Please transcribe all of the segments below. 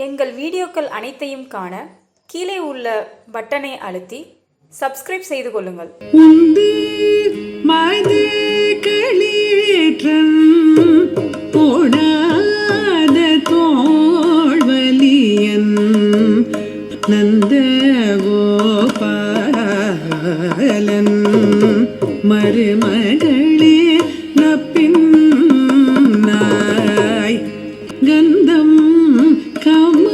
எங்கள் வீடியோக்கள் அனைத்தையும் காண கீழே உள்ள பட்டனை அழுத்தி சப்ஸ்கிரைப் செய்து கொள்ளுங்கள். உந்து மாது களிற்றன் போடாத தோள்வலியன் நந்த கோபாலன் மருமகளே நப்பின் நாய் கந்தம் கமழும்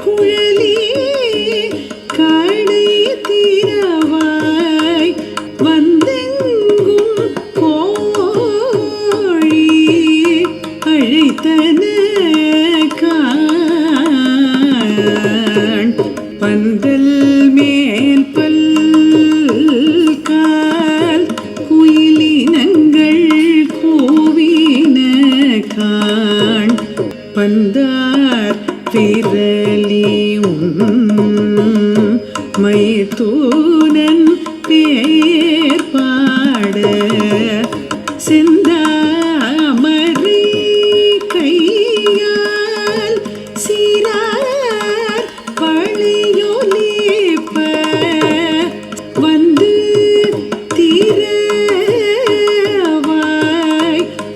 குழலி கடை தீரவாய் வந்தெங்கும் கோழி அழைத்தன காண் பந்தல் மேல் பல்கால் குயிலினங்கள் கூவின காண் பந்தார் விரலி மயிர்தூனன் பேர் பாட செந்தாமரை கையால் சீரார் பழையொலிப்ப வந்து தீரவாய்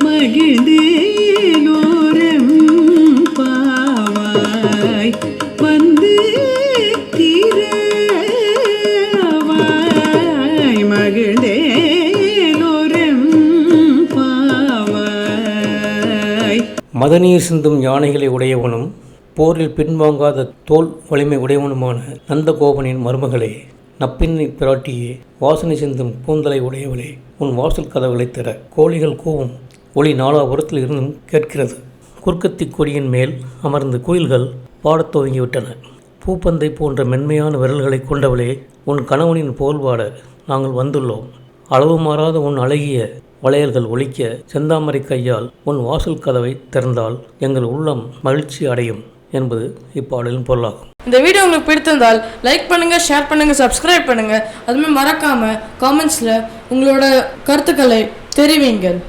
மகிழ்ந்தேலோரம் பாவாய் வந்து தீரவாய் மகிழ்ந்தேலோரம் பாவாய். மதநீர் சிந்தும் யானைகளை உடையவனும் போரில் பின்வாங்காத தோல் வலிமை உடையவனுமான நந்தகோபனின் மருமகளே, நப்பின்னை பிராட்டியே, வாசனை சிந்தும் கூந்தலை உடையவளே, உன் வாசல் கதவுகளை திற. கோழிகள் கூவும் ஒளி நாலாபுரத்தில் இருந்தும் கேட்கிறது. குறுக்கத்தி கொடியின் மேல் அமர்ந்து குயில்கள் பாடத் துவங்கிவிட்டன. பூப்பந்தை போன்ற மென்மையான விரல்களை கொண்டவளே, உன் கணவனின் போல்பாட நாங்கள் வந்துள்ளோம். அளவு மாறாத உன் அழகிய வளையல்கள் ஒலிக்க செந்தாமரை கையால் உன் வாசல் கதவை திறந்தால் எங்கள் உள்ளம் மகிழ்ச்சி அடையும் என்பது இப்பாடலின் பொருளாகும். இந்த வீடியோ உங்களுக்கு பிடித்திருந்தால் லைக் பண்ணுங்க, ஷேர் பண்ணுங்க, சப்ஸ்கிரைப் பண்ணுங்க. அதுமே மறக்காம காமெண்ட்ஸ்ல உங்களோட கருத்துக்களை தெரிவிங்கள்.